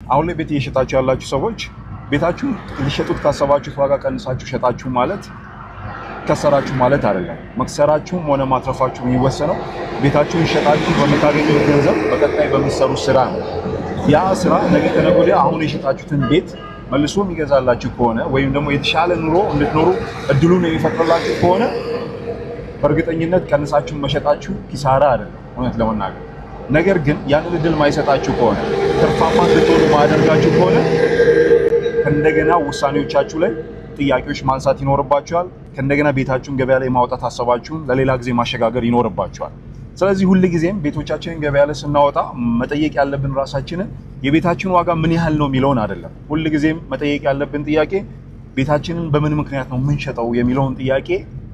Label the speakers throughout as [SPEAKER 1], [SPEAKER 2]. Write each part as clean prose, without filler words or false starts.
[SPEAKER 1] አሁን ላይ ቤት እየሸጣችሁ ያላችሁ ሰዎች ቤታችሁን ሊሸጡት ካሰባችሁት ዋጋ ቀንሳችሁ ሸጣችሁ ማለት ከሰራችሁ ማለት አይደለም። መክሰራችሁም ሆነ ማትረፋችሁ የሚወሰነው ቤታችሁን ሸጣችሁ በምታገኙት ገንዘብ በቀጣይ በሚሰሩ ስራ ነው። ያ ስራ ነገ ከነገ ወዲያ አሁን የሸጣችሁትን ቤት መልሶ የሚገዛላችሁ ከሆነ ወይም ደግሞ የተሻለ ኑሮ እንድትኖሩ እድሉን የሚፈጥርላችሁ ከሆነ በእርግጠኝነት ቀንሳችሁ መሸጣችሁ ኪሳራ አይደለም እውነት ለመናገር። ነገር ግን ያንን እድል ማይሰጣችሁ ከሆነ ትርፋማ እንድትሆኑ ማያደርጋችሁ ከሆነ እንደገና ውሳኔዎቻችሁ ላይ ጥያቄዎች ማንሳት ይኖርባችኋል። ከእንደገና ቤታችሁን ገበያ ላይ ማውጣት ሐሳባችሁን ለሌላ ጊዜ ማሸጋገር ይኖርባችኋል። ስለዚህ ሁሉ ጊዜም ቤቶቻችንን ገበያ ላይ ስናወጣ መጠየቅ ያለብን ራሳችንን የቤታችን ዋጋ ምን ያህል ነው የሚለውን አይደለም። ሁሉ ጊዜም መጠየቅ ያለብን ጥያቄ ቤታችንን በምን ምክንያት ነው የምንሸጠው የሚለውን ጥያቄ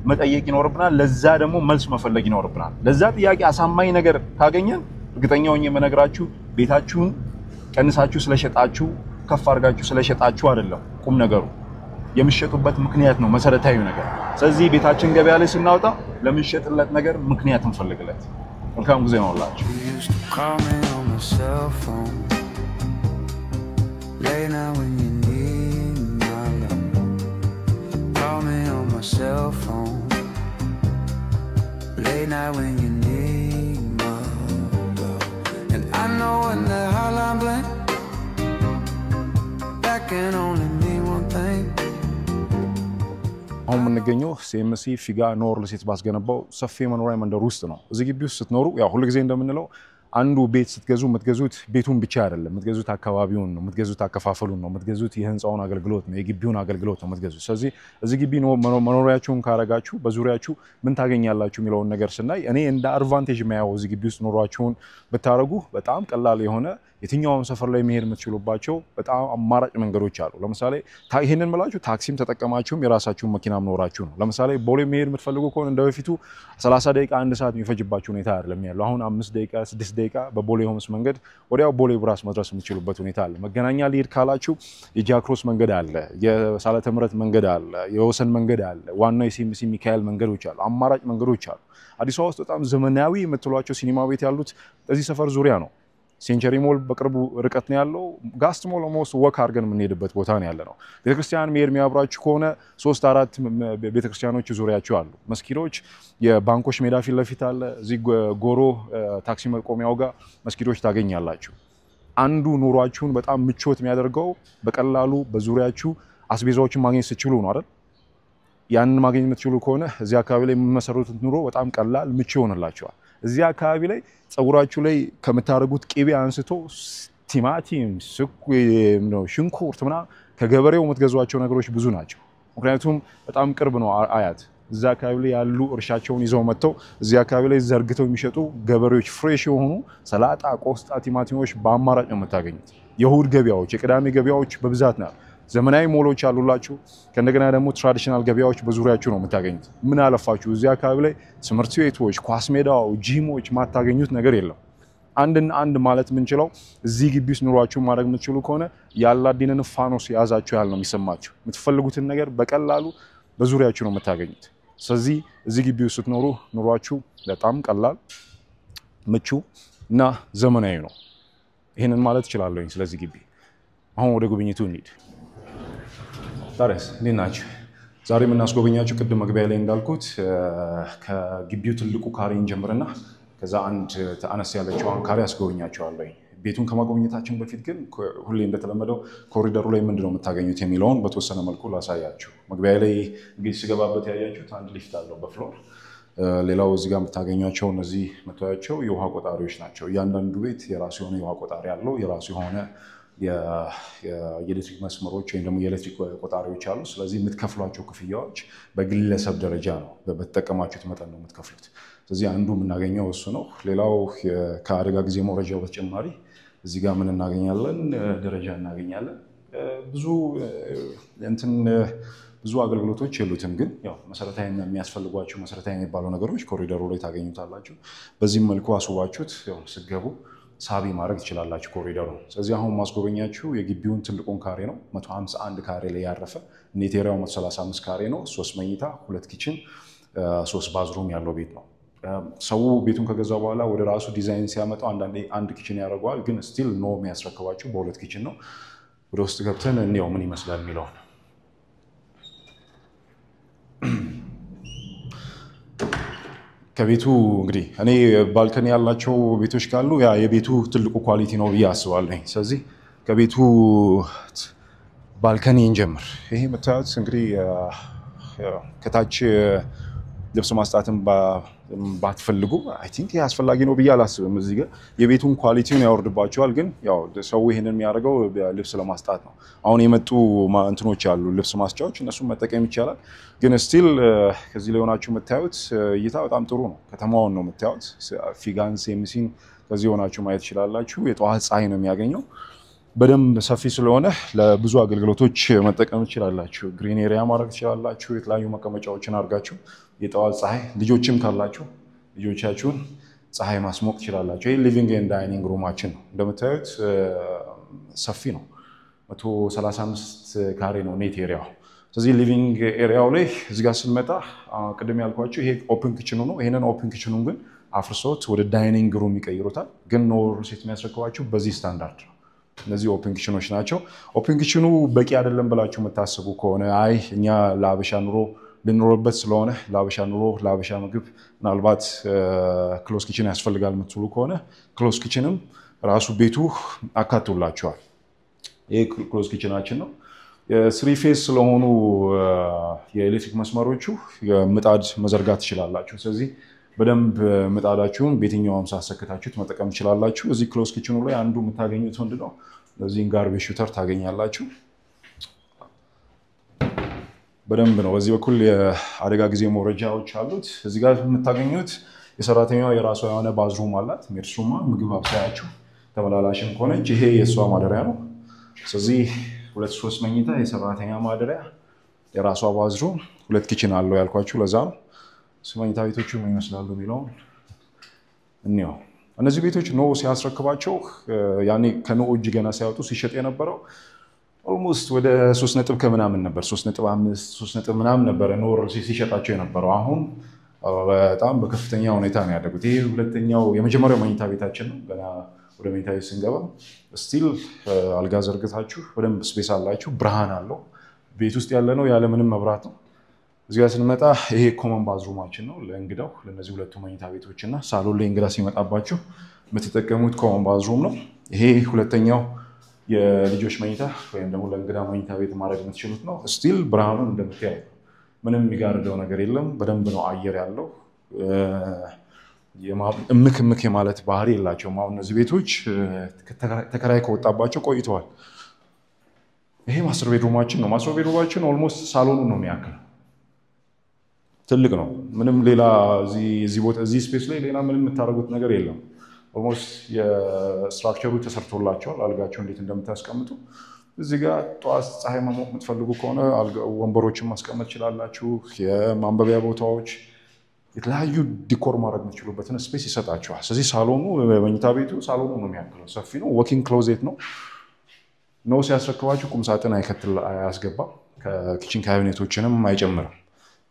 [SPEAKER 1] መጠየቅ ይኖርብናል። ለዛ ደግሞ መልስ መፈለግ ይኖርብናል። ለዛ ጥያቄ አሳማኝ ነገር ካገኘን እርግጠኛ ሆኜ የምነግራችሁ ቤታችሁን ቀንሳችሁ ስለሸጣችሁ ከፍ አድርጋችሁ ስለሸጣችሁ አይደለም ቁም ነገሩ የሚሸጡበት ምክንያት ነው መሰረታዊ ነገር። ስለዚህ ቤታችን ገበያ ላይ ስናወጣ ለምንሸጥለት ነገር ምክንያት እንፈልግለት። መልካም ጊዜ ይሁንላችሁ። አሁን የምንገኘው ሲኤምሲ ፊጋ ኖር ሪል ስቴት ባስገነባው ሰፊ መኖሪያ መንደር ውስጥ ነው። እዚህ ግቢ ውስጥ ስትኖሩ ያው ሁሉ ጊዜ እንደምንለው አንዱ ቤት ስትገዙ የምትገዙት ቤቱን ብቻ አይደለም፣ የምትገዙት አካባቢውን ነው፣ የምትገዙት አከፋፈሉን ነው፣ የምትገዙት የህንጻውን አገልግሎት ነው፣ የግቢውን አገልግሎት ነው የምትገዙት። ስለዚህ እዚህ ግቢ መኖሪያችሁን ካረጋችሁ በዙሪያችሁ ምን ታገኛላችሁ የሚለውን ነገር ስናይ እኔ እንደ አድቫንቴጅ ማያው እዚህ ግቢ ውስጥ ኖሯችሁን ብታረጉ በጣም ቀላል የሆነ የትኛውን ሰፈር ላይ መሄድ የምትችሉባቸው በጣም አማራጭ መንገዶች አሉ። ለምሳሌ ይሄንን መላችሁ ታክሲም ተጠቀማችሁም የራሳችሁን መኪናም ኖራችሁ ነው። ለምሳሌ ቦሌ መሄድ የምትፈልጉ ከሆነ እንደበፊቱ 30 ደቂቃ 1 ሰዓት የሚፈጅባችሁ ሁኔታ አይደለም ያለው። አሁን 5 ደቂቃ 6 ደቂቃ በቦሌ ሆምስ መንገድ ወዲያው ቦሌ ብራስ መድረስ የምትችሉበት ሁኔታ አለ። መገናኛ ሊሄድ ካላችሁ የጃክሮስ መንገድ አለ፣ የሳለተ ምህረት መንገድ አለ፣ የወሰን መንገድ አለ፣ ዋናው የሲኤምሲ ሚካኤል መንገዶች አሉ፣ አማራጭ መንገዶች አሉ። አዲስ አበባ ውስጥ በጣም ዘመናዊ የምትሏቸው ሲኒማ ቤት ያሉት እዚህ ሰፈር ዙሪያ ነው። ሴንቸሪ ሞል በቅርቡ ርቀት ነው ያለው። ጋስት ሞል ኦልሞስት ወክ አድርገን የምንሄድበት ቦታ ነው ያለነው። ቤተክርስቲያን መሄድ የሚያብራችሁ ከሆነ 3-4 ቤተክርስቲያኖች ዙሪያችሁ አሉ። መስጊዶች፣ የባንኮች ሜዳ ፊት ለፊት አለ። እዚህ ጎሮ ታክሲ መቆሚያው ጋር መስጊዶች ታገኛላችሁ። አንዱ ኑሯችሁን በጣም ምቾት የሚያደርገው በቀላሉ በዙሪያችሁ አስቤዛዎችን ማግኘት ስትችሉ ነው አይደል? ያንን ማግኘት የምትችሉ ከሆነ እዚህ አካባቢ ላይ የምትመሰሩት ኑሮ በጣም ቀላል ምቹ ይሆንላችኋል። እዚህ አካባቢ ላይ ጸጉራችሁ ላይ ከምታረጉት ቅቤ አንስቶ ቲማቲም፣ ሽንኩርት ምናምን ከገበሬው የምትገዟቸው ነገሮች ብዙ ናቸው። ምክንያቱም በጣም ቅርብ ነው አያት። እዚህ አካባቢ ላይ ያሉ እርሻቸውን ይዘው መጥተው እዚህ አካባቢ ላይ ዘርግተው የሚሸጡ ገበሬዎች ፍሬሽ የሆኑ ሰላጣ፣ ቆስጣ፣ ቲማቲሞች በአማራጭ ነው የምታገኙት። የእሁድ ገበያዎች፣ የቅዳሜ ገበያዎች በብዛት ነው። ዘመናዊ ሞሎች አሉላችሁ። ከእንደገና ደግሞ ትራዲሽናል ገበያዎች በዙሪያችሁ ነው የምታገኙት። ምን አለፋችሁ እዚህ አካባቢ ላይ ትምህርት ቤቶች፣ ኳስ ሜዳው፣ ጂሞች ማታገኙት ነገር የለም። አንድ ማለት የምንችለው እዚህ ግቢ ውስጥ ኑሯችሁ ማድረግ የምትችሉ ከሆነ የአላዲንን ፋኖስ ያዛችሁ ያህል ነው የሚሰማችሁ። የምትፈልጉትን ነገር በቀላሉ በዙሪያችሁ ነው የምታገኙት። ስለዚህ እዚህ ግቢ ውስጥ ስትኖሩ ኑሯችሁ በጣም ቀላል፣ ምቹ እና ዘመናዊ ነው። ይሄንን ማለት እችላለሁ ስለዚህ ግቢ። አሁን ወደ ጉብኝቱ እንሂድ። ታዲያስ እንዴት ናችሁ? ዛሬ የምናስጎበኛችሁ ቅድም መግቢያ ላይ እንዳልኩት ከግቢው ትልቁ ካሬ እንጀምርና ከዛ አንድ አነስ ያለችውን ካሬ አስጎበኛችኋለሁ። ቤቱን ከማጎብኘታችን በፊት ግን ሁሌ እንደተለመደው ኮሪደሩ ላይ ምንድነው የምታገኙት የሚለውን በተወሰነ መልኩ ላሳያችሁ። መግቢያ ላይ እንግዲህ ሲገባበት ያያችሁት አንድ ሊፍት አለው በፍሎር። ሌላው እዚህ ጋር የምታገኟቸው እነዚህ መታያቸው የውሃ ቆጣሪዎች ናቸው። እያንዳንዱ ቤት የራሱ የሆነ የውሃ ቆጣሪ አለው። የራሱ የሆነ የኤሌክትሪክ መስመሮች ወይም ደግሞ የኤሌክትሪክ ቆጣሪዎች አሉ። ስለዚህ የምትከፍሏቸው ክፍያዎች በግለሰብ ደረጃ ነው፣ በተጠቀማችሁት መጠን ነው የምትከፍሉት። ስለዚህ አንዱ የምናገኘው እሱ ነው። ሌላው ከአደጋ ጊዜ መረጃው በተጨማሪ እዚህ ጋር ምን እናገኛለን? ደረጃ እናገኛለን። ብዙ አገልግሎቶች የሉትም፣ ግን ያው መሰረታዊ የሚያስፈልጓቸው መሰረታዊ የሚባሉ ነገሮች ኮሪደሩ ላይ ታገኙታላችሁ። በዚህም መልኩ አስውባችሁት ያው ስገቡ ሳቢ ማድረግ ትችላላችሁ ኮሪደሩ። ስለዚህ አሁን ማስጎበኛችሁ የግቢውን ትልቁን ካሬ ነው። 151 ካሬ ላይ ያረፈ ኔት ኤሪያው 135 ካሬ ነው። 3 መኝታ፣ 2 ኪችን፣ 3 ባዝሩም ያለው ቤት ነው። ሰው ቤቱን ከገዛ በኋላ ወደ ራሱ ዲዛይን ሲያመጣው አንድ ኪችን ያደርገዋል ግን ስቲል ኖ የሚያስረክባችሁ በሁለት ኪችን ነው ወደ ውስጥ ገብተን እንየው ምን ይመስላል የሚለው ከቤቱ እንግዲህ እኔ ባልከኒ ያላቸው ቤቶች ካሉ ያ የቤቱ ትልቁ ኳሊቲ ነው ያስባለኝ ስለዚህ ከቤቱ ባልከኒ እንጀምር ይሄ መታየት እንግዲህ ከታች ልብስ ማስጣትን ባትፈልጉ አይ ቲንክ ያስፈልጋጊ ነው ብዬ አላስብም እዚህ ጋር የቤቱን ኳሊቲውን ያወርድባቸዋል ግን ያው ሰው ይሄንን የሚያደርገው ልብስ ለማስጣት ነው አሁን የመጡ እንትኖች አሉ ልብስ ማስጫዎች እነሱን መጠቀም ይቻላል ግን ስቲል ከዚህ ላይ ሆናችሁ መታየት እይታ በጣም ጥሩ ነው ከተማውን ነው መታየት ፊጋን ሴምሲን ከዚህ ሆናችሁ ማየት ይችላልላችሁ የጧት ፀሐይ ነው የሚያገኘው በደንብ ሰፊ ስለሆነ ለብዙ አገልግሎቶች መጠቀም ይችላልላችሁ ግሪን ኤሪያ ማድረግ ይችላልላችሁ የተለያዩ መቀመጫዎችን አድርጋችሁ የጧት ፀሐይ ልጆችም ካላችሁ ልጆቻችሁን ፀሐይ ማስሞቅ ይችላልላችሁ ይሄ ሊቪንግ ኤንድ ዳይኒንግ ሩማችን ነው እንደምታዩት ሰፊ ነው 135 ካሬ ነው ኔት ኤሪያው ስለዚህ ሊቪንግ ኤሪያው ላይ እዚህ ጋር ስንመጣ ቅድም ያልኳችሁ ይሄ ኦፕን ኪችኑ ነው ይሄንን ኦፕን ኪችኑን ግን አፍርሶት ወደ ዳይኒንግ ሩም ይቀይሩታል ግን ኖ ሪሴት የሚያስረክባችሁ በዚህ ስታንዳርድ እነዚህ ኦፕን ኪችኖች ናቸው ኦፕን ኪችኑ በቂ አይደለም ብላችሁ መታሰቡ ከሆነ አይ እኛ ለአበሻ ኑሮ ልንኖርበት ስለሆነ ለአበሻ ኑሮ ለአበሻ ምግብ ምናልባት ክሎዝ ኪችን ያስፈልጋል የምትሉ ከሆነ ክሎዝ ኪችንም ራሱ ቤቱ አካቶላችኋል ይሄ ክሎዝ ኪችናችን ነው የስሪ ፌዝ ስለሆኑ የኤሌክትሪክ መስመሮቹ ምጣድ መዘርጋት ይችላልላችሁ ስለዚህ በደንብ ምጣዳችሁን ቤትኛውም ሳሰከታችሁት መጠቀም ይችላልላችሁ እዚህ ክሎዝ ኪችኑ ላይ አንዱ የምታገኙት ምንድነው ለዚህ ጋርቤጅ ሹተር ታገኛላችሁ በደንብ ነው በዚህ በኩል የአደጋ ጊዜ መረጃዎች አሉት እዚህ ጋር የምታገኙት የሰራተኛው የራሷ የሆነ ባዝሩም አላት ሜድሩም ምግብ አብሳያችሁ ተመላላሽም ኮነች ይሄ የሷ ማደሪያ ነው ስለዚህ 2-3 መኝታ የሰራተኛ ማደሪያ የራሷ ባዝሩም ሁለት ኪችን አለው ያልኳችሁ ለዛ ነው ስመኝታ ቤቶቹ ምን ይመስላሉ የሚለው እንየው እነዚህ ቤቶች ነው ሲያስረክባቸው ያኔ ከነው እጅ ገና ሲያወጡ ሲሸጥ የነበረው ኦልሞስት ወደ 3 ነጥብ ከምናምን ነበር 3.5 3 ምናምን ነበር ኖር ሲሸጣቸው የነበረው አሁን በጣም በከፍተኛ ሁኔታ ነው ያደጉት ይሄ ሁለተኛው የመጀመሪያው መኝታ ቤታችን ነው ገና ወደ መኝታ ቤት ስንገባ ስቲል አልጋ ዘርግታችሁ በደንብ ስፔስ አላችሁ ብርሃን አለው ቤት ውስጥ ያለ ነው ያለ ምንም መብራት ነው እዚህ ጋር ስንመጣ ይሄ ኮመን ባዝሩማችን ነው ለእንግዳው ለነዚህ ሁለቱ መኝታ ቤቶችና ሳሎን ላይ እንግዳ ሲመጣባችሁ የምትጠቀሙት ኮመን ባዝሩም ነው ይሄ ሁለተኛው የልጆች መኝታ ወይም ደግሞ ለእንግዳ መኝታ ቤት ማድረግ የምትችሉት ነው ስቲል ብርሃኑን እንደምታዩ ምንም የሚጋርደው ነገር የለም በደንብ ነው አየር ያለው እምክ የማለት ባህሪ የላቸውም አሁን እነዚህ ቤቶች ተከራይ ከወጣባቸው ቆይተዋል ይሄ ማስተር ቤድሩማችን ነው ማስተር ቤድሩማችን ኦልሞስት ሳሎኑን ነው የሚያክለው ትልቅ ነው ምንም ሌላ እዚህ ስፔስ ላይ ሌላ ምንም የምታደርጉት ነገር የለም ኦልሞስት የስትራክቸሩ ተሰርቶላቸዋል አልጋቸው እንዴት እንደምታስቀምጡ እዚህ ጋር ጧት ፀሐይ መሞቅ የምትፈልጉ ከሆነ ወንበሮችን ማስቀመጥ ይችላልላችሁ የማንበቢያ ቦታዎች የተለያዩ ዲኮር ማድረግ የምትችሉበትን ስፔስ ይሰጣችኋል ስለዚህ ሳሎኑ መኝታ ቤቱ ሳሎኑ ነው የሚያክለው ሰፊ ነው ወኪንግ ክሎዜት ነው ሲያስረክባችሁ ቁም ሳጥን አያስገባም ከኪችን ካቢኔቶችንም አይጨምርም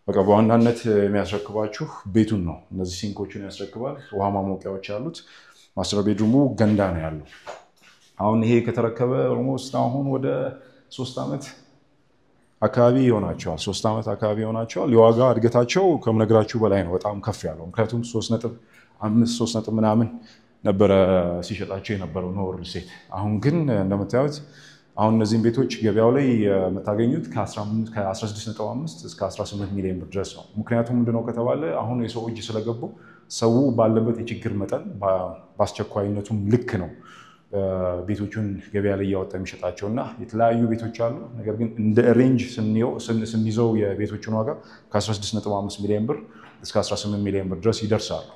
[SPEAKER 1] በቃ በዋናነት የሚያስረክባችሁ ቤቱን ነው እነዚህ ሲንኮችን ያስረክባል ውሃ ማሞቂያዎች አሉት ማስተር ቤድሩሙ ገንዳ ነው ያለው አሁን ይሄ ከተረከበ ኦልሞስት አሁን ወደ 3 አመት አካባቢ ይሆናቸዋል 3 አመት አካባቢ ይሆናቸዋል የዋጋ እድገታቸው ከምነግራችሁ በላይ ነው በጣም ከፍ ያለው ምክንያቱም 3.5 ምናምን ነበር ሲሸጣቸው የነበረው ነው ሪሴት አሁን ግን እንደምታዩት አሁን እነዚህን ቤቶች ገበያው ላይ የምታገኙት ከ16.5 እስከ 18 ሚሊዮን ብር ድረስ ነው ምክንያቱም ምንድነው ከተባለ አሁን የሰው እጅ ስለገቡ ሰው ባለበት የችግር መጠን ባስቸኳይነቱም ልክ ነው ቤቶቹን ገበያ ላይ ያወጣ የሚሸጣቸውና የተለያዩ ቤቶች አሉ ነገር ግን እንደ ሬንጅ ስንይዘው የቤቶቹን ዋጋ ከ16.5 ሚሊዮን ብር እስከ 18 ሚሊዮን ብር ድረስ ይደርሳሉ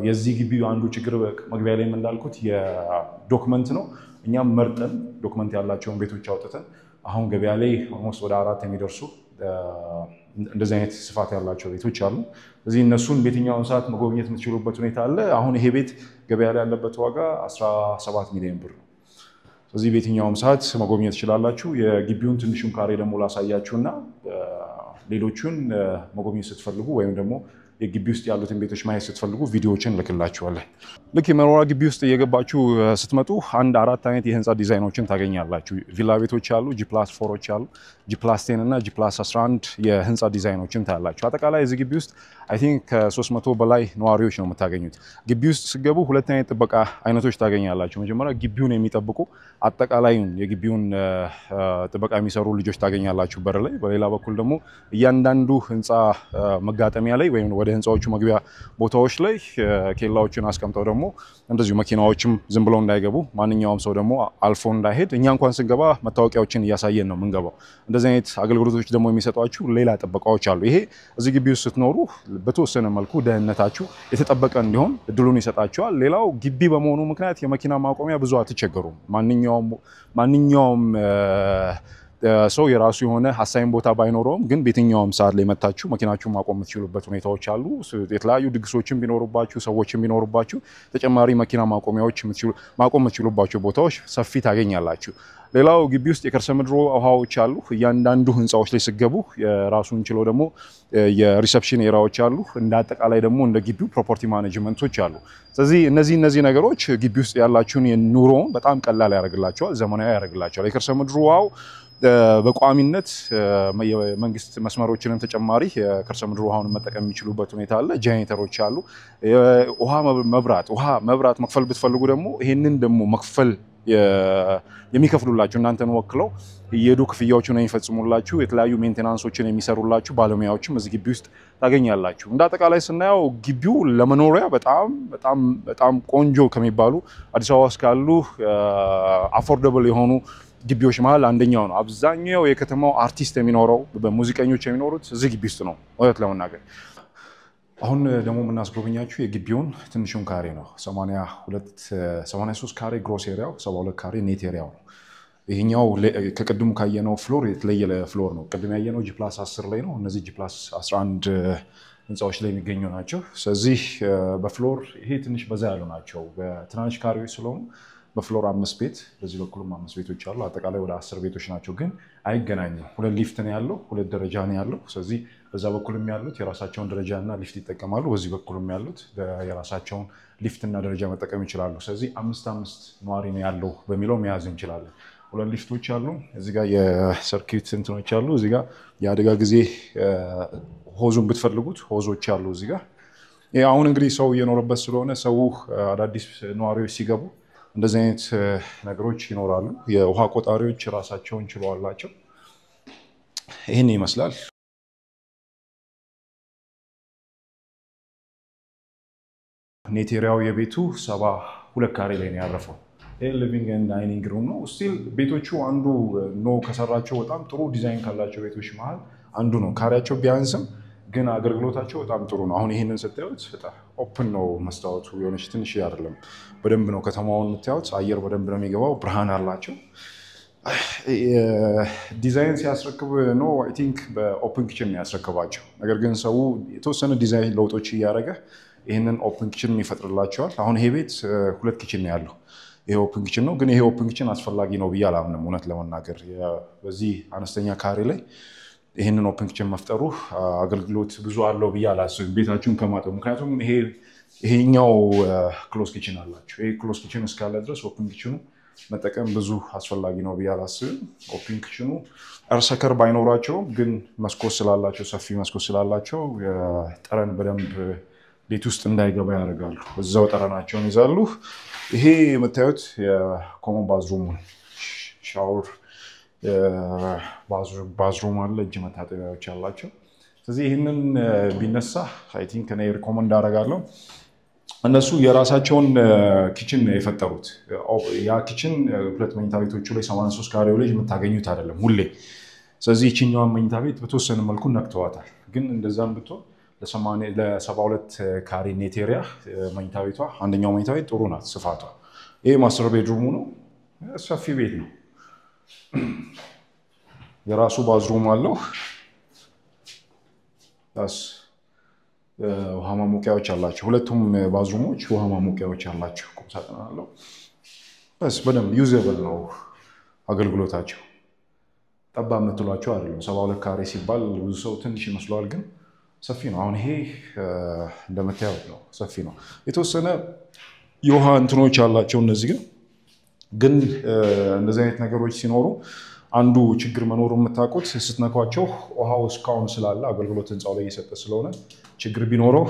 [SPEAKER 1] የዚህ ግቢ አንዱ ችግር መግቢያ ላይ እንዳልኩት የዶክመንት ነው እኛም መርጠን ዶክመንት ያላቸውን ቤቶች አውጥተን አሁን ገበያ ላይ ኦልሞስት ወደ 4 የሚደርሱ እንደዚህ አይነት ስፋት ያላቸው ቤቶች አሉ እዚህ እነሱን ቤትኛውን ሰዓት መጎብኘት የምትችሉበት ሁኔታ አለ አሁን ይሄ ቤት ገበያ ላይ ያለበት ዋጋ 17 ሚሊዮን ብር ነው ስለዚህ ቤትኛውን ሰዓት መጎብኘት ይችላልላችሁ የግቢውን ትንሹን ካሬ ደግሞ ላሳያችሁና ሌሎቹን መጎብኘት ስትፈልጉ ወይም ደግሞ የግቢ ውስጥ ያሉትን ቤቶች ማየት ስትፈልጉ ቪዲዮዎችን ልክላችኋለሁ። ልክ የመኖሪያ ግቢ ውስጥ እየገባችሁ ስትመጡ አንድ አራት አይነት የህንፃ ዲዛይኖችን ታገኛላችሁ። ቪላ ቤቶች አሉ፣ G+4ዎች አሉ፣ G+10 እና G+11 የህንፃ ዲዛይኖችን ታያላችሁ። አጠቃላይ እዚህ ግቢ ውስጥ አይ ቲንክ ከ300 በላይ ነዋሪዎች ነው የምታገኙት። ግቢ ውስጥ ስትገቡ ሁለት አይነት ጥበቃ አይነቶች ታገኛላችሁ። መጀመሪያ ግቢውን የሚጠብቁ አጠቃላዩን የግቢውን ጥበቃ የሚሰሩ ልጆች ታገኛላችሁ በር ላይ። በሌላ በኩል ደግሞ እያንዳንዱ ህንፃ መጋጠሚያ ላይ ወይም ወደ ህንፃዎቹ መግቢያ ቦታዎች ላይ ኬላዎችን አስቀምጠው ደግሞ እንደዚሁ መኪናዎችም ዝም ብለው እንዳይገቡ ማንኛውም ሰው ደግሞ አልፎ እንዳይሄድ እኛ እንኳን ስንገባ መታወቂያዎችን እያሳየን ነው የምንገባው። እንደዚህ አይነት አገልግሎቶች ደግሞ የሚሰጧችሁ ሌላ ጥበቃዎች አሉ። ይሄ እዚህ ግቢ ውስጥ ስትኖሩ በተወሰነ መልኩ ደህንነታችሁ የተጠበቀ እንዲሆን እድሉን ይሰጣችኋል። ሌላው ግቢ በመሆኑ ምክንያት የመኪና ማቆሚያ ብዙ አትቸገሩም። ማንኛውም ሰው የራሱ የሆነ ሀሳይን ቦታ ባይኖረውም ግን በየትኛውም ሰዓት ላይ መታችሁ መኪናችሁን ማቆም የምትችሉበት ሁኔታዎች አሉ። የተለያዩ ድግሶችን ቢኖርባችሁ ሰዎችን ቢኖርባችሁ ተጨማሪ መኪና ማቆሚያዎች ማቆም የምትችሉባቸው ቦታዎች ሰፊ ታገኛላችሁ። ሌላው ግቢ ውስጥ የከርሰ ምድር ውሃዎች አሉ። እያንዳንዱ ህንፃዎች ላይ ሲገቡ የራሱን ችሎ ደግሞ የሪሰፕሽን ኤሪያዎች አሉ። እንደ አጠቃላይ ደግሞ እንደ ግቢው ፕሮፐርቲ ማኔጅመንቶች አሉ። ስለዚህ እነዚህ ነገሮች ግቢ ውስጥ ያላችሁን የኑሮውን በጣም ቀላል ያደርግላቸዋል፣ ዘመናዊ ያደርግላቸዋል። የከርሰ ምድር ውሃው በቋሚነት የመንግስት መስመሮችንም ተጨማሪ የከርሰ ምድር ውሃውን መጠቀም የሚችሉበት ሁኔታ አለ። ጄኔሬተሮች አሉ። ውሃ መብራት መክፈል ብትፈልጉ ደግሞ ይሄንን ደግሞ መክፈል የሚከፍሉላችሁ እናንተን ወክለው የዱ ክፍያዎችን የሚፈጽሙላችሁ የተለያዩ ሜንቴናንሶችን የሚሰሩላችሁ ባለሙያዎችም እዚህ ግቢ ውስጥ ታገኛላችሁ። እንደ አጠቃላይ ስናየው ግቢው ለመኖሪያ በጣም ቆንጆ ከሚባሉ አዲስ አበባ ውስጥ ካሉ አፎርደብል የሆኑ ግቢዎች መሃል አንደኛው ነው። አብዛኛው የከተማው አርቲስት የሚኖረው በሙዚቀኞች የሚኖሩት እዚህ ግቢ ውስጥ ነው ወይስ ለመናገር። አሁን ደግሞ የምናስጎበኛችሁ የግቢውን ትንሹን ካሬ ነው። 83 ካሬ ግሮስ ኤሪያው፣ 72 ካሬ ኔት ኤሪያው ነው። ይሄኛው ከቅድሙ ካየነው ፍሎር የተለየ ፍሎር ነው። ቅድም ያየነው G+10 ላይ ነው። እነዚህ G+11 ህንፃዎች ላይ የሚገኙ ናቸው። ስለዚህ በፍሎር ይሄ ትንሽ በዛ ያሉ ናቸው። በትናንሽ ካሬዎች ስለሆኑ በፍሎር 5 ቤት በዚህ በኩልም 5 ቤቶች አሉ። አጠቃላይ ወደ 10 ቤቶች ናቸው፣ ግን አይገናኙም። ሁለት ሊፍት ነው ያለው፣ ሁለት ደረጃ ነው ያለው። ስለዚህ በዛ በኩልም ያሉት የራሳቸውን ደረጃና ሊፍት ይጠቀማሉ። በዚህ በኩልም ያሉት የራሳቸውን ሊፍትና ደረጃ መጠቀም ይችላሉ። ስለዚህ 5 ነዋሪ ነው ያለው በሚለው መያዝ እንችላለን። ሁለት ሊፍቶች አሉ። እዚህ ጋር የሰርኪት እንትኖች አሉ። እዚህ ጋር የአደጋ ጊዜ ሆዙን ብትፈልጉት ሆዞች አሉ እዚህ ጋር። አሁን እንግዲህ ሰው እየኖረበት ስለሆነ ሰው አዳዲስ ነዋሪዎች ሲገቡ እንደዚህ አይነት ነገሮች ይኖራሉ። የውሃ ቆጣሪዎች ራሳቸውን ችለዋላቸው። ይሄን ይመስላል። ኔት ኤሪያው የቤቱ 72 ካሬ ላይ ነው ያረፈው። ይሄ ሊቪንግ ኤንድ ዳይኒንግ ሩም ነው። ስቲል ቤቶቹ አንዱ ነው ከሰራቸው በጣም ጥሩ ዲዛይን ካላቸው ቤቶች መሃል አንዱ ነው። ካሬያቸው ቢያንስም ግን አገልግሎታቸው በጣም ጥሩ ነው። አሁን ይሄንን ስታዩት በጣም ኦፕን ነው መስታወቱ፣ የሆነች ትንሽ አይደለም። በደንብ ነው ከተማውን የምታዩት። አየር በደንብ ነው የሚገባው። ብርሃን አላቸው። ዲዛይን ሲያስረክብ ነው አይ ቲንክ በኦፕን ኪችን ነው ያስረክባቸው። ነገር ግን ሰው የተወሰነ ዲዛይን ለውጦች እያደረገ ይሄንን ኦፕን ኪችን ይፈጥርላቸዋል። አሁን ይሄ ቤት 2 ኪችን ነው ያለው። ይሄ ኦፕን ኪችን ነው፣ ግን ይሄ ኦፕን ኪችን አስፈላጊ ነው ብዬ አላምንም እውነት ለመናገር። በዚህ አነስተኛ ካሬ ላይ ይሄንን ኦፕን ኪችን መፍጠሩ አገልግሎት ብዙ አለው ብዬ አላስብም ቤታችሁን ከማጠቡ። ምክንያቱም ይሄኛው ክሎዝ ኪችን አላችሁ። ይሄ ክሎዝ ኪችን እስካለ ድረስ ኦፕን ኪችኑ መጠቀም ብዙ አስፈላጊ ነው ብዬ አላስብም። ኦፕን ኪችኑ እርሰከር ባይኖራቸውም ግን መስኮት ስላላቸው ሰፊ መስኮት ስላላቸው ጠረን በደንብ ቤት ውስጥ እንዳይገባ ያደርጋሉ። እዛው ጠረናቸውን ይዛሉ። ይሄ የምታዩት የኮመን ባዝሩም ነው። ሻወር ባዝሩም አለ፣ እጅ መታጠቢያዎች አላቸው። ስለዚህ ይህንን ቢነሳ አይ ቲንክ እኔ ሪኮመንድ አደርጋለሁ። እነሱ የራሳቸውን ኪችን የፈጠሩት ያ ኪችን 2 መኝታ ቤቶቹ ላይ 83 ካሬው ላይ የምታገኙት አይደለም ሁሌ። ስለዚህ ይችኛዋን መኝታ ቤት በተወሰነ መልኩ ነክተዋታል። ግን እንደዛም ብትሆን ለ72 ካሬ ኔት ኤሪያ መኝታ ቤቷ አንደኛው መኝታ ቤት ጥሩ ናት ስፋቷ። ይሄ ማስተር ቤድሩሙ ነው። ሰፊ ቤት ነው። የራሱ ባዝሩም አለው። ውሃ ማሞቂያዎች አላቸው። ሁለቱም ባዝሩሞች ውሃ ማሞቂያዎች አላቸው። ቁም ሳጥን አለው። በደንብ ዩዘብል ነው አገልግሎታቸው። ጠባብ የምትሏቸው አይደለም። 72 ካሬ ሲባል ብዙ ሰው ትንሽ ይመስለዋል፣ ግን ሰፊ ነው። አሁን ይሄ እንደምታዩት ነው፣ ሰፊ ነው። የተወሰነ የውሃ እንትኖች አላቸው እነዚህ ግን እንደዚህ አይነት ነገሮች ሲኖሩ አንዱ ችግር መኖሩ የምታውቁት ስትነኳቸው ውሃው እስካሁን ስላለ አገልግሎት ህንፃው ላይ እየሰጠ ስለሆነ ችግር ቢኖረው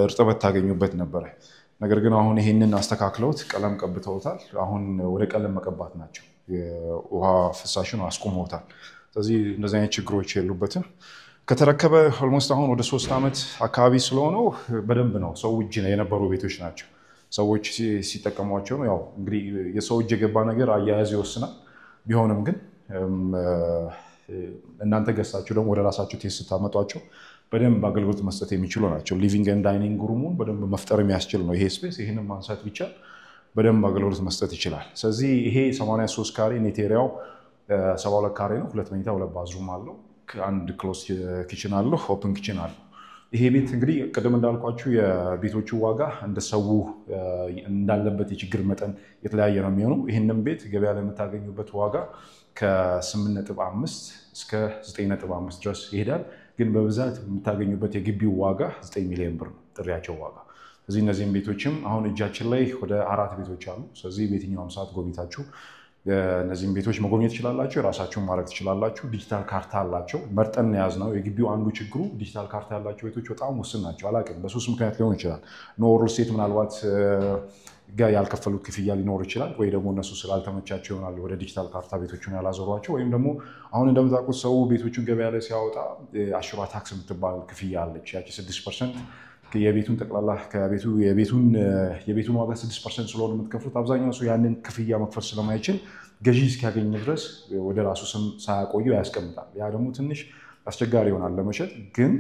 [SPEAKER 1] እርጥበት ታገኙበት ነበረ። ነገር ግን አሁን ይሄንን አስተካክለውት ቀለም ቀብተውታል። አሁን ወደ ቀለም መቀባት ናቸው። የውሃ ፍሳሽን አስቆመውታል። ስለዚህ እንደዚህ አይነት ችግሮች የሉበትም። ከተረከበ ኦልሞስት አሁን ወደ 3 ዓመት አካባቢ ስለሆነው በደንብ ነው ሰው እጅ የነበሩ ቤቶች ናቸው። ሰዎች ሲጠቀሟቸው ነው። ያው እንግዲህ የሰው እጅ የገባ ነገር አያያዝ ይወስናል። ቢሆንም ግን እናንተ ገዝታችሁ ደግሞ ወደ ራሳችሁ ቴስት ስታመጧቸው በደንብ አገልግሎት መስጠት የሚችሉ ናቸው። ሊቪንግ ኤንድ ዳይኒንግ ሩሙን በደንብ መፍጠር የሚያስችል ነው ይሄ ስፔስ። ይሄንን ማንሳት ቢቻል በደንብ አገልግሎት መስጠት ይችላል። ስለዚህ ይሄ 83 ካሬ ኔት ኤሪያው 72 ካሬ ነው። 2 መኝታ 2 ባዝሩም አለው። አንድ ክሎዝ ኪችን አለው፣ ኦፕን ኪችን አለው። ይሄ ቤት እንግዲህ ቅድም እንዳልኳችሁ የቤቶቹ ዋጋ እንደ ሰው እንዳለበት የችግር መጠን የተለያየ ነው የሚሆነው። ይህንን ቤት ገበያ ላይ የምታገኙበት ዋጋ ከ8.5 እስከ 9.5 ድረስ ይሄዳል። ግን በብዛት የምታገኙበት የግቢው ዋጋ 9 ሚሊዮን ብር ነው ጥሪያቸው ዋጋ። ስለዚህ እነዚህም ቤቶችም አሁን እጃችን ላይ ወደ 4 ቤቶች አሉ። ስለዚህ በየትኛውም ሰዓት ጎብኝታችሁ እነዚህም ቤቶች መጎብኘት ትችላላችሁ። የራሳችሁን ማድረግ ትችላላችሁ። ዲጂታል ካርታ አላቸው። መርጠን ያዝ ነው የግቢው አንዱ ችግሩ። ዲጂታል ካርታ ያላቸው ቤቶች በጣም ውስን ናቸው። አላውቅም በሶስት ምክንያት ሊሆን ይችላል። ኖር ስቴት ምናልባት ያልከፈሉት ክፍያ ሊኖር ይችላል፣ ወይ ደግሞ እነሱ ስላልተመቻቸው ይሆናል ወደ ዲጂታል ካርታ ቤቶቹን ያላዞሯቸው። ወይም ደግሞ አሁን እንደምታውቁት ሰው ቤቶቹን ገበያ ላይ ሲያወጣ አሽሯ ታክስ የምትባል ክፍያ አለች። ያቺ 6% የቤቱን ጠቅላላ የቤቱን ዋጋ 6% ስለሆነ የምትከፍሉት አብዛኛው ሰው ያንን ክፍያ መክፈል ስለማይችል ገዢ እስኪያገኝ ድረስ ወደ ራሱ ስም ሳያቆየው ያስቀምጣል። ያ ደግሞ ትንሽ አስቸጋሪ ይሆናል ለመሸጥ። ግን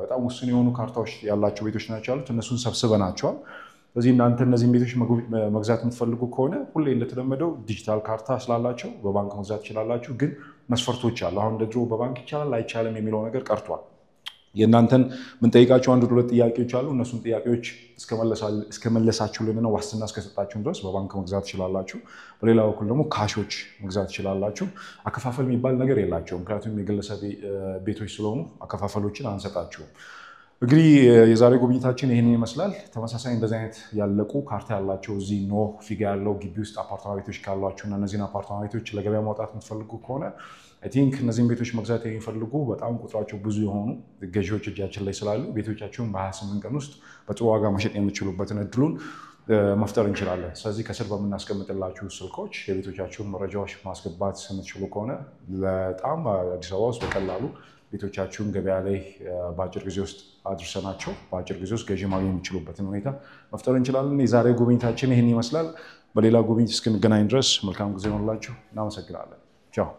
[SPEAKER 1] በጣም ውስን የሆኑ ካርታዎች ያላቸው ቤቶች ናቸው ያሉት። እነሱን ሰብስበናቸዋል። ስለዚህ እናንተ እነዚህን ቤቶች መግዛት የምትፈልጉ ከሆነ ሁሌ እንደተለመደው ዲጂታል ካርታ ስላላቸው በባንክ መግዛት ትችላላችሁ። ግን መስፈርቶች አሉ። አሁን እንደ ድሮ በባንክ ይቻላል አይቻልም የሚለው ነገር ቀርቷል። የእናንተን የምንጠይቃቸው 1-2 ጥያቄዎች አሉ። እነሱን ጥያቄዎች እስከመለሳችሁልንና ዋስትና እስከሰጣችሁን ድረስ በባንክ መግዛት ትችላላችሁ። በሌላ በኩል ደግሞ ካሾች መግዛት ትችላላችሁ። አከፋፈል የሚባል ነገር የላቸውም። ምክንያቱም የግለሰብ ቤቶች ስለሆኑ አከፋፈሎችን አንሰጣችሁም። እንግዲህ የዛሬ ጉብኝታችን ይህንን ይመስላል። ተመሳሳይ እንደዚህ አይነት ያለቁ ካርታ ያላቸው እዚህ ኖህ ፊጋ ያለው ግቢ ውስጥ አፓርታማ ቤቶች ካሏችሁ እና እነዚህን አፓርታማ ቤቶች ለገበያ ማውጣት የምትፈልጉ ከሆነ አይ ቲንክ እነዚህን ቤቶች መግዛት የሚፈልጉ በጣም ቁጥራቸው ብዙ የሆኑ ገዢዎች እጃችን ላይ ስላሉ ቤቶቻቸውን በ28 ቀን ውስጥ በጥሩ ዋጋ መሸጥ የምትችሉበትን እድሉን መፍጠር እንችላለን። ስለዚህ ከስር በምናስቀምጥላችሁ ስልኮች የቤቶቻችሁን መረጃዎች ማስገባት የምትችሉ ከሆነ በጣም አዲስ አበባ ውስጥ በቀላሉ ቤቶቻችሁን ገበያ ላይ በአጭር ጊዜ ውስጥ አድርሰናቸው በአጭር ጊዜ ውስጥ ገዢ ማግኘት የሚችሉበትን ሁኔታ መፍጠር እንችላለን። የዛሬ ጉብኝታችን ይህን ይመስላል። በሌላ ጉብኝት እስክንገናኝ ድረስ መልካም ጊዜ ሆንላችሁ። እናመሰግናለን። ቻው።